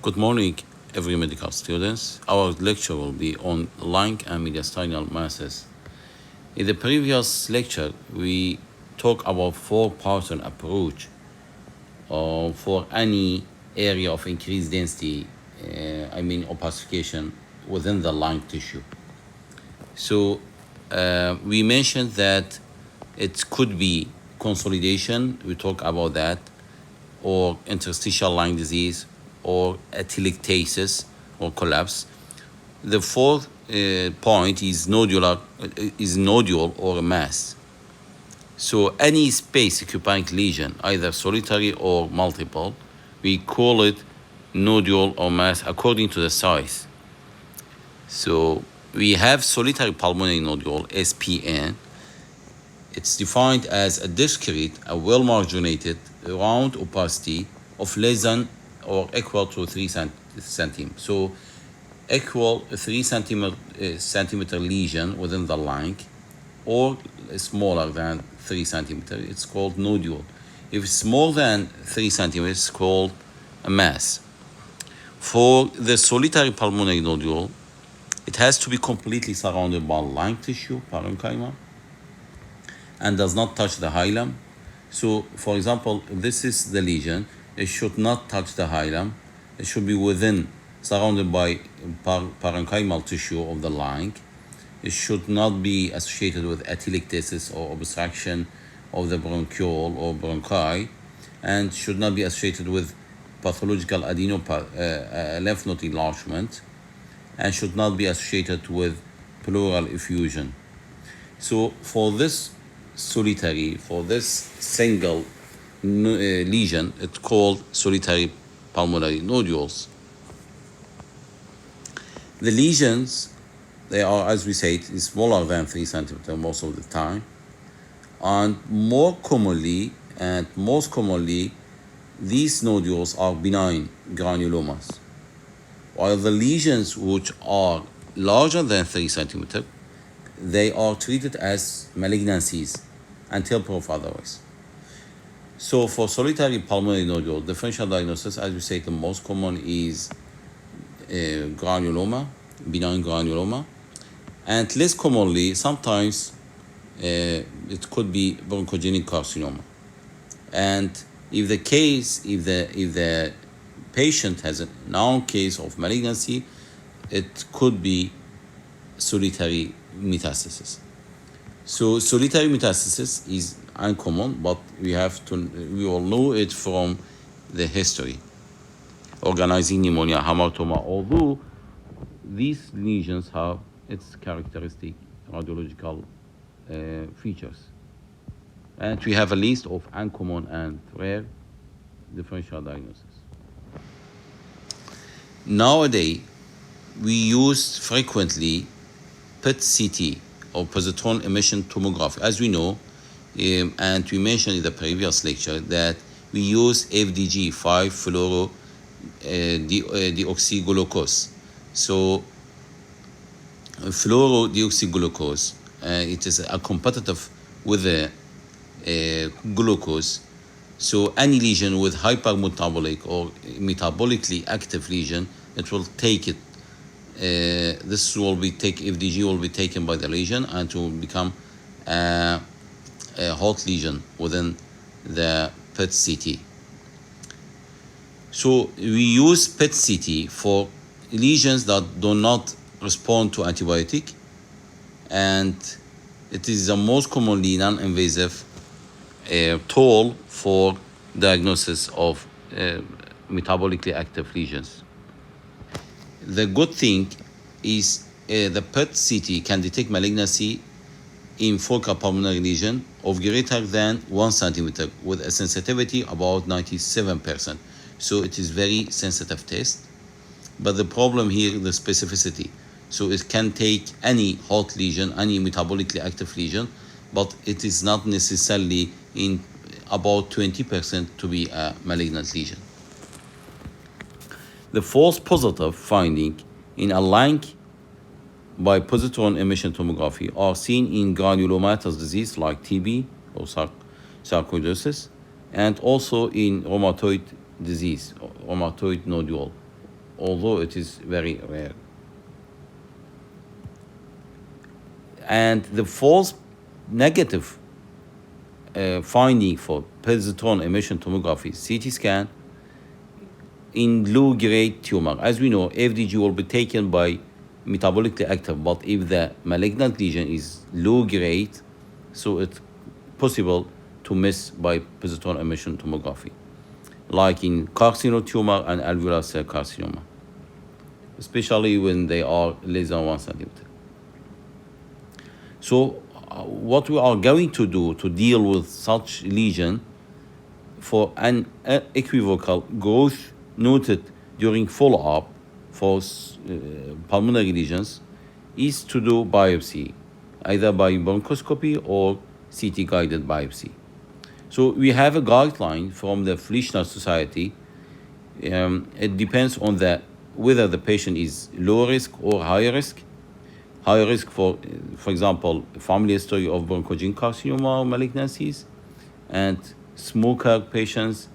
Good morning, every medical students. Our lecture will be on lung and mediastinal masses. In the previous lecture, we talked about four-pattern approach for any area of increased density, opacification within the lung tissue. So we mentioned that it could be consolidation, we talk about that, or interstitial lung disease, or atelectasis or collapse. The fourth point is nodule or a mass. So any space occupying lesion, either solitary or multiple, we call it nodule or mass according to the size. So we have solitary pulmonary nodule, SPN. It's defined as a discrete, a well-marginated, round opacity of less than or equal to 3 centimeters. So equal 3 centimeter lesion within the lung, or smaller than 3 centimeters, it's called nodule. If it's more than 3 centimeters, it's called a mass. For the solitary pulmonary nodule, it has to be completely surrounded by lung tissue, parenchyma, and does not touch the hilum. So, for example, this is the lesion. It should not touch the hilum. It should be surrounded by parenchymal tissue of the lung. It should not be associated with atelectasis or obstruction of the bronchiole or bronchi, and should not be associated with pathological lymph node enlargement, and should not be associated with pleural effusion. So for this single lesion, it's called solitary pulmonary nodules. The lesions, they are, as we said, smaller than 3 centimeters most of the time, and most commonly, these nodules are benign granulomas, while the lesions which are larger than 3 centimeters, they are treated as malignancies until proved otherwise. So for solitary pulmonary nodule, differential diagnosis, as we say, the most common is granuloma, benign granuloma, and less commonly, sometimes it could be bronchogenic carcinoma. And if the patient has a known case of malignancy, it could be solitary metastasis. So solitary metastasis is uncommon, but we all know it from the history. Organizing pneumonia, hamartoma, although these lesions have its characteristic radiological features. And we have a list of uncommon and rare differential diagnosis. Nowadays, we use frequently PET-CT or positron emission tomography. As we know, and we mentioned in the previous lecture, that we use FDG, 5-fluorodeoxyglucose. So fluorodeoxyglucose, it is a competitive with the glucose. So any lesion with hypermetabolic or metabolically active lesion, it will take it. FDG will be taken by the lesion, and it will become a hot lesion within the PET-CT. So we use PET-CT for lesions that do not respond to antibiotic, and it is the most commonly non-invasive tool for diagnosis of metabolically active lesions. The good thing is the PET-CT can detect malignancy in focal pulmonary lesion of greater than 1 centimeter with a sensitivity about 97%. So it is very sensitive test. But the problem here is the specificity. So it can take any hot lesion, any metabolically active lesion, but it is not necessarily in about 20% to be a malignant lesion. The false positive finding in a lung by positron emission tomography are seen in granulomatous disease like TB or sarcoidosis, and also in rheumatoid disease, rheumatoid nodule although it is very rare. And the false negative finding for positron emission tomography CT scan in low-grade tumor. As we know, FDG will be taken by metabolically active, but if the malignant lesion is low-grade, so it's possible to miss by positron emission tomography, like in carcinoma tumor and alveolar cell carcinoma, especially when they are less than 1 centimeter. So what we are going to do to deal with such lesion for an equivocal growth noted during follow-up for pulmonary lesions is to do biopsy, either by bronchoscopy or CT-guided biopsy. So we have a guideline from the Fleischner Society. It depends on whether the patient is low risk or high risk. High risk for example, family history of bronchogenic carcinoma malignancies, and smoker patients,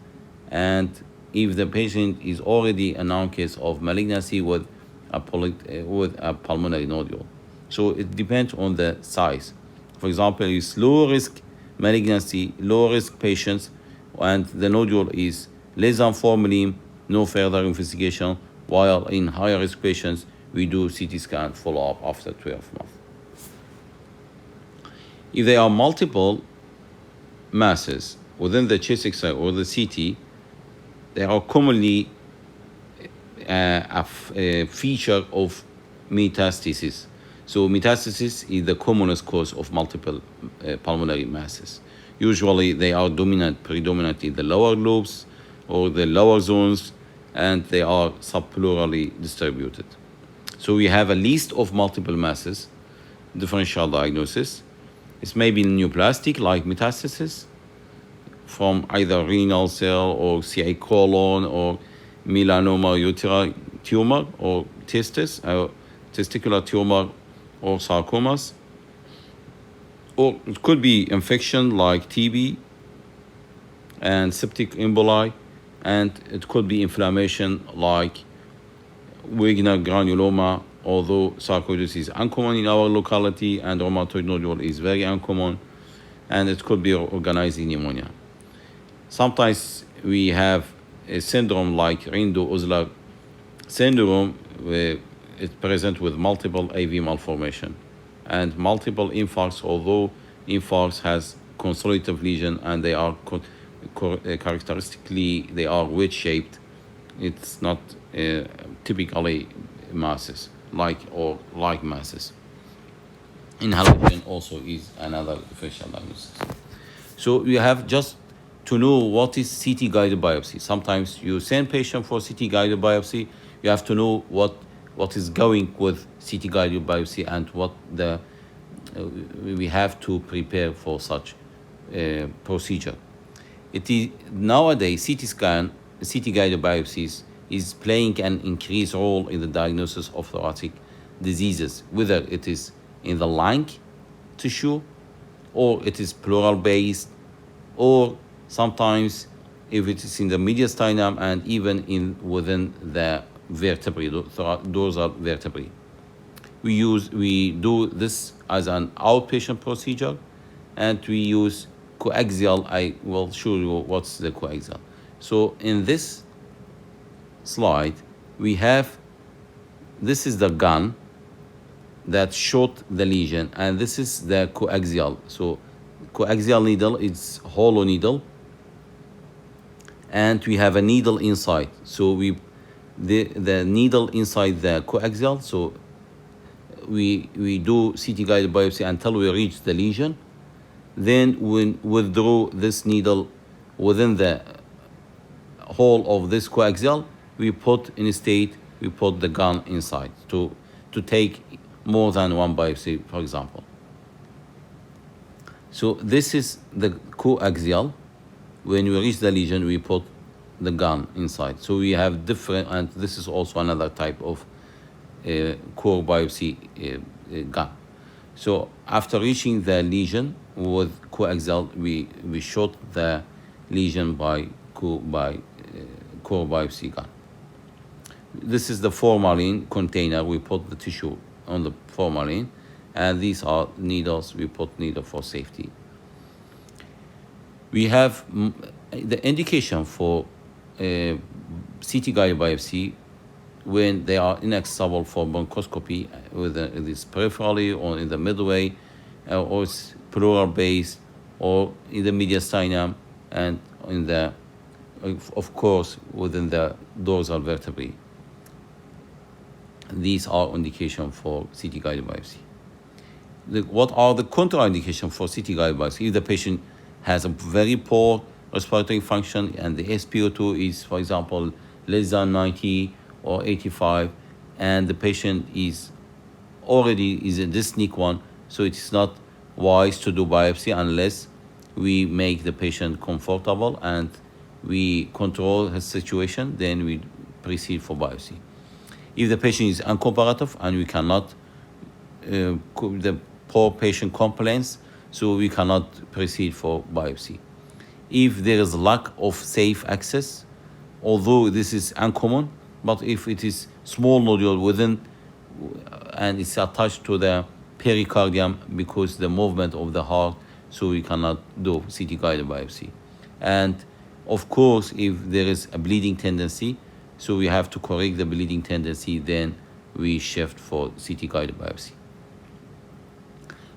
and if the patient is already a known case of malignancy with a pulmonary nodule. So it depends on the size. For example, it's low risk malignancy, low risk patients, and the nodule is less than 4 mm, no further investigation, while in high risk patients, we do CT scan follow-up after 12 months. If there are multiple masses within the chest X-ray or the CT, they are commonly a feature of metastasis. So metastasis is the commonest cause of multiple pulmonary masses. Usually they are predominant in the lower lobes or the lower zones, and they are subpleurally distributed. So we have a list of multiple masses, differential diagnosis. It's maybe neoplastic, like metastasis, from either renal cell or CA colon or melanoma uterine tumor or testicular tumor or sarcomas. Or it could be infection like TB and septic emboli, and it could be inflammation like Wegener granuloma, although sarcoidosis is uncommon in our locality and rheumatoid nodule is very uncommon, and it could be organized pneumonia. Sometimes we have a syndrome like Rindo-Osler syndrome, where it's present with multiple AV malformation and multiple infarcts, although infarcts has consolidative lesion and they are characteristically they are wedge-shaped. It's not typically masses like masses. Inhalation also is another differential diagnosis. So you have just to know what is CT-guided biopsy. Sometimes you send patient for CT-guided biopsy. You have to know what is going with CT-guided biopsy and what we have to prepare for such procedure. It is nowadays CT-guided biopsies is playing an increased role in the diagnosis of thoracic diseases, whether it is in the lung tissue or it is pleural based, or sometimes if it is in the mediastinum and even within the vertebrae, dorsal vertebrae. We do this as an outpatient procedure, and we use coaxial. I will show you what's the coaxial. So in this slide, this is the gun that shot the lesion, and this is the coaxial. So coaxial needle is hollow needle, and we have a needle inside. So the needle inside the coaxial. So we do CT-guided biopsy until we reach the lesion. Then we withdraw this needle within the hole of this coaxial. We put the gun inside to take more than one biopsy, for example. So this is the coaxial. When we reach the lesion, we put the gun inside. So we have different, and this is also another type of core biopsy gun. So after reaching the lesion with coaxial, we shot the lesion by core biopsy gun. This is the formalin container. We put the tissue on the formalin, and these are needles. We put needle for safety. We have the indication for CT guided biopsy when they are inaccessible for bronchoscopy, whether it is peripherally or in the midway, or it's pleural base, or in the mediastinum, and in the, of course, within the dorsal vertebrae. These are indications for CT guided biopsy. What are the contraindications for CT guided biopsy? If the patient has a very poor respiratory function and the SpO2 is, for example, less than 90 or 85, and the patient is already is a dyspneic one, so it is not wise to do biopsy unless we make the patient comfortable and we control his situation, then we proceed for biopsy. If the patient is uncooperative and we cannot, the poor patient complains, so we cannot proceed for biopsy. If there is lack of safe access, although this is uncommon, but if it is small nodule within and it's attached to the pericardium because the movement of the heart, so we cannot do CT guided biopsy. And of course, if there is a bleeding tendency, so we have to correct the bleeding tendency, then we shift for CT guided biopsy.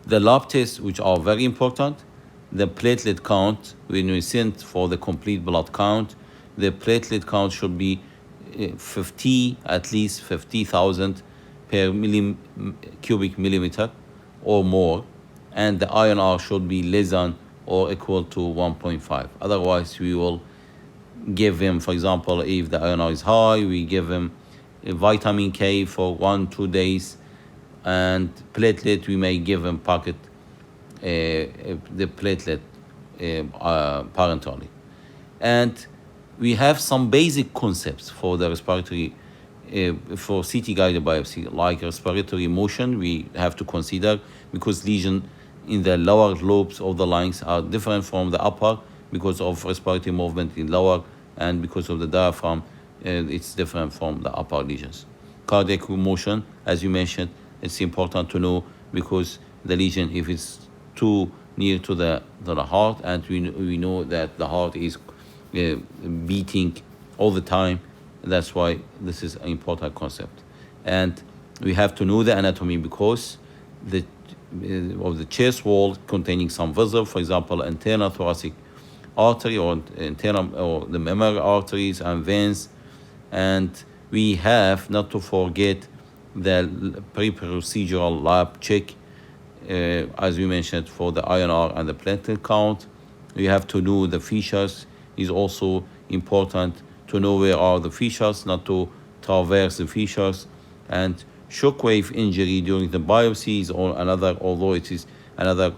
The lab tests, which are very important, the platelet count, when we send for the complete blood count, the platelet count should be at least 50,000 per cubic millimeter or more, and the INR should be less than or equal to 1.5. Otherwise, we will give him, for example, if the INR is high, we give him a vitamin K for 1-2 days, and platelet, we may give him the platelet parenterally. And we have some basic concepts for the respiratory, for CT guided biopsy, like respiratory motion. We have to consider because lesion in the lower lobes of the lungs are different from the upper because of respiratory movement in lower, and because of the diaphragm, it's different from the upper lesions. Cardiac motion, as you mentioned, it's important to know because the lesion, if it's too near to the heart, and we know that the heart is beating all the time, that's why this is an important concept. And we have to know the anatomy because of the chest wall containing some vessel, for example, internal thoracic artery or internal or the memory arteries and veins. And we have not to forget the pre-procedural lab check, as we mentioned, for the INR and the platelet count. We have to know the features. Is also important to know where are the features, not to traverse the features. And shockwave injury during the biopsies or another, although it is another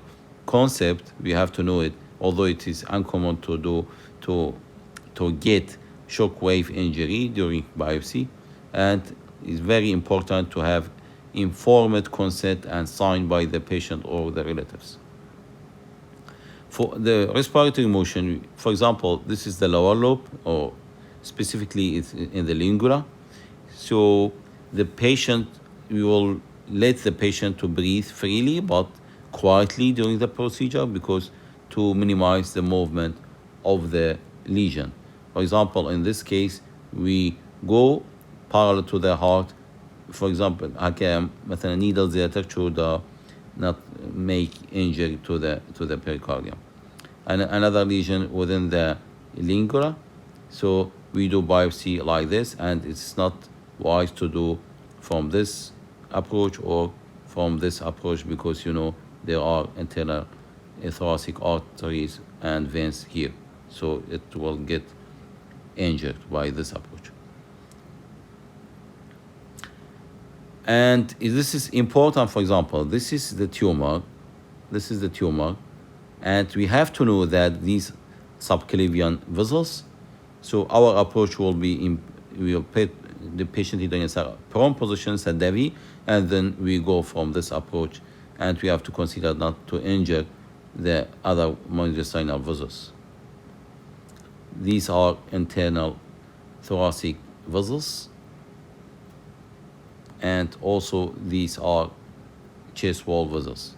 concept, we have to know it, although it is uncommon to do to get shockwave injury during biopsy. And it's very important to have informed consent and signed by the patient or the relatives. For the respiratory motion, for example, this is the lower lobe, or specifically it's in the lingua. So the patient, we will let the patient to breathe freely but quietly during the procedure because to minimize the movement of the lesion. For example, in this case, we go parallel to the heart. For example, مثلا needle زيادة should not make injury to the pericardium. And another lesion within the lingua, so we do biopsy like this, and it's not wise to do from this approach or from this approach because there are internal thoracic arteries and veins here, so it will get injured by this approach. And this is important. For example, this is the tumor, and we have to know that these subclavian vessels. So our approach will be we will put the patient in a prone position, Sadavi, and then we go from this approach, and we have to consider not to injure the other mediastinal vessels. These are internal thoracic vessels, and also these are chest wall vessels.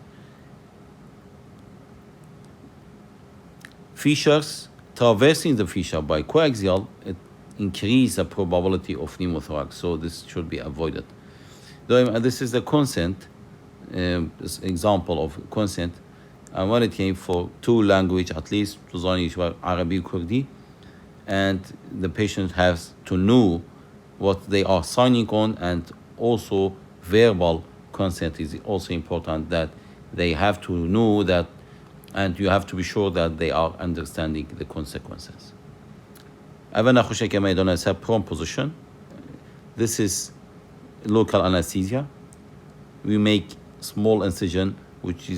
Fissures, traversing the fissure by coaxial, it increase the probability of pneumothorax, so this should be avoided. This is the consent, this example of consent. And when it came for two language, at least Arabic Kurdi, and the patient has to know what they are signing on, and also verbal consent is also important, that they have to know that, and you have to be sure that they are understanding the consequences. Prone position. This is local anesthesia. We make small incision, which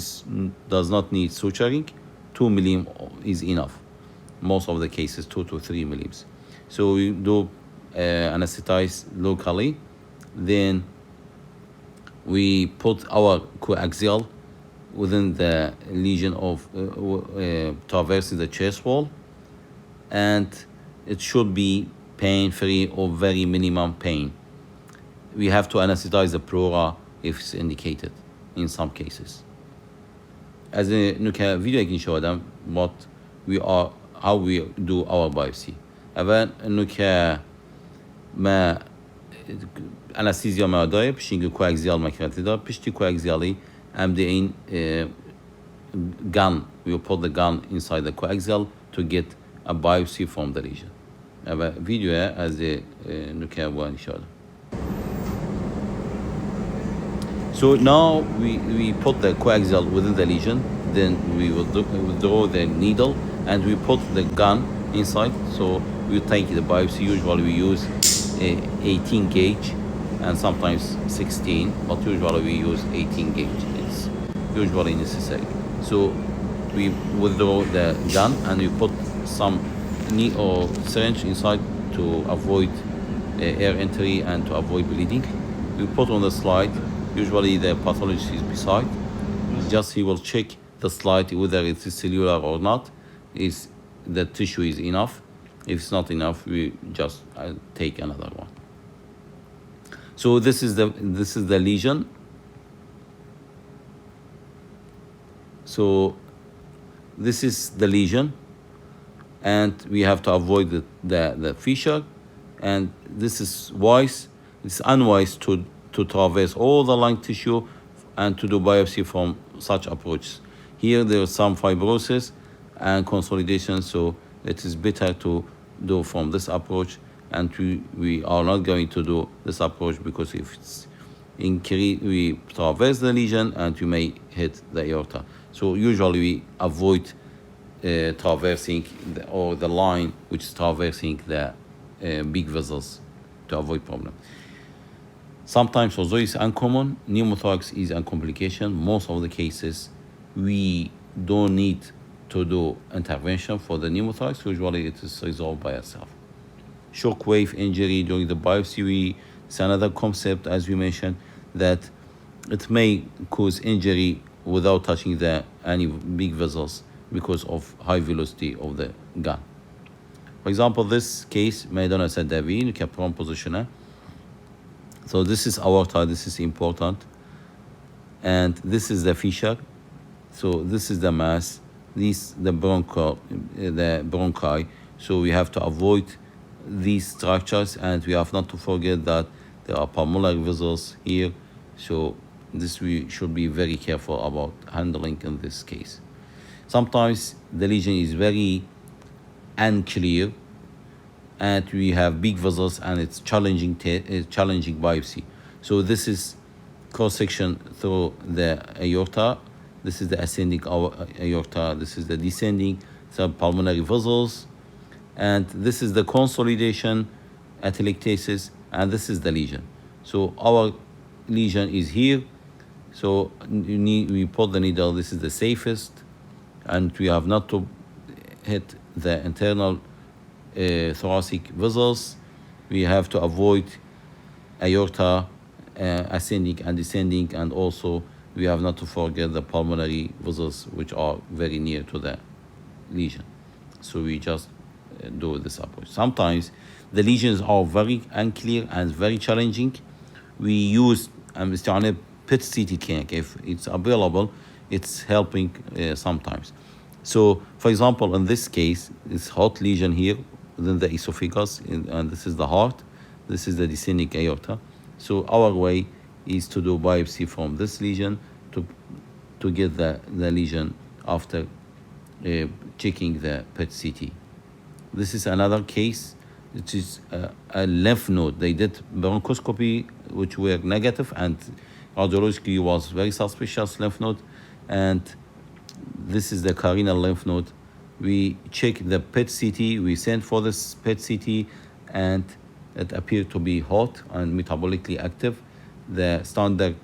does not need suturing. 2 mm is enough. Most of the cases, 2 to 3 millimeters. So we do anesthetize locally. Then we put our coaxial within the lesion of traversing the chest wall, and it should be pain-free or very minimum pain. We have to anesthetize the pleura if it's indicated in some cases. از اینو که ویدیو اگه نشون دادم how we do our biopsy. اول اینو که ما anesthesia ما داره پشتینگ coaxial مکرتی داره پشتی coaxially and in gun, we put the gun inside the coaxial to get a biopsy from the lesion. اول ویدیو از اینو که وان شده. So now we put the coaxial within the lesion, then we will withdraw the needle and we put the gun inside. So we take the biopsy. Usually we use 18 gauge and sometimes 16, but usually we use 18 gauge. It's usually necessary. So we withdraw the gun and we put some needle or syringe inside to avoid air entry and to avoid bleeding. We put on the slide. Usually the pathologist is beside. Just he will check the slide whether it is cellular or not. Is the tissue is enough? If it's not enough, we just take another one. So this is the lesion. So this is the lesion, and we have to avoid the fissure. And this is wise. It's unwise to traverse all the lung tissue and to do biopsy from such approaches. Here there is some fibrosis and consolidation, so it is better to do from this approach, and we are not going to do this approach because if it's increase, we traverse the lesion and you may hit the aorta. So usually we avoid traversing the line which is traversing the big vessels to avoid problem. Sometimes, although it's uncommon, pneumothorax is a complication. Most of the cases, we don't need to do intervention for the pneumothorax. Usually it is resolved by itself. Shockwave injury during the biopsy, it's another concept, as we mentioned, that it may cause injury without touching any big vessels because of high velocity of the gun. For example, this case, Maidana said Davi, prone position. So this is aorta, this is important. And this is the fissure. So this is the mass, the bronchi. So we have to avoid these structures, and we have not to forget that there are pulmonary vessels here. So this we should be very careful about handling in this case. Sometimes the lesion is very unclear, and we have big vessels, and it's challenging biopsy. So this is cross-section through the aorta. This is the ascending aorta. This is the descending pulmonary vessels. And this is the consolidation, atelectasis, and this is the lesion. So our lesion is here. So we put the needle. This is the safest, and we have not to hit the internal thoracic vessels. We have to avoid aorta, ascending and descending, and also we have not to forget the pulmonary vessels, which are very near to the lesion. So we just do this approach. Sometimes the lesions are very unclear and very challenging. we use استعانة PET CT scan if it's available. It's helping sometimes. So, for example, in this case, it's hot lesion here within the esophagus, and this is the heart. This is the descending aorta. So our way is to do biopsy from this lesion to get the lesion after checking the PET CT. This is another case. It is a lymph node. They did bronchoscopy, which were negative, and radiologically was very suspicious lymph node. And this is the carinal lymph node. We check the PET CT. We sent for this PET CT, and it appeared to be hot and metabolically active. The standard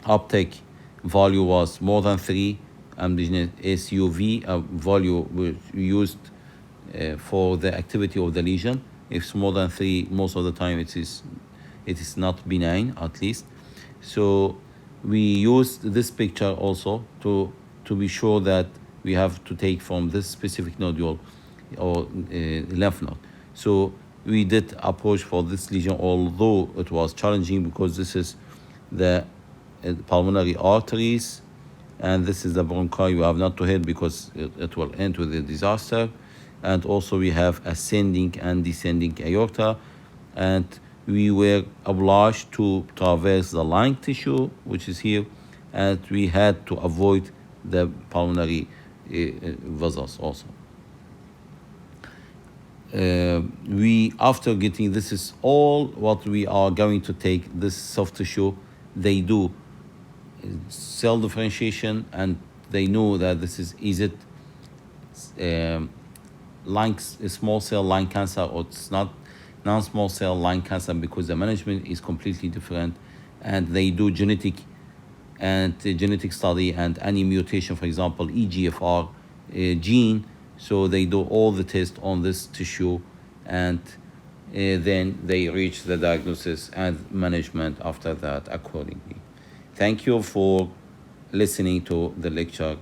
uptake value was more than 3, and the SUV value was used for the activity of the lesion. If it's more than 3, most of the time it is not benign, at least. So we used this picture also to be sure that we have to take from this specific nodule or lymph node. So we did approach for this lesion, although it was challenging because this is the pulmonary arteries, and this is the bronchi. You have not to hit because it will end with a disaster. And also we have ascending and descending aorta, and we were obliged to traverse the lung tissue, which is here, and we had to avoid the pulmonary vessels also. We, after getting this, is all what we are going to take this soft tissue. They do cell differentiation, and they know that this is it small cell lung cancer, or it's not non-small cell lung cancer, because the management is completely different. And they do genetic study, and any mutation, for example, EGFR gene. So they do all the tests on this tissue, and then they reach the diagnosis and management after that accordingly. Thank you for listening to the lecture.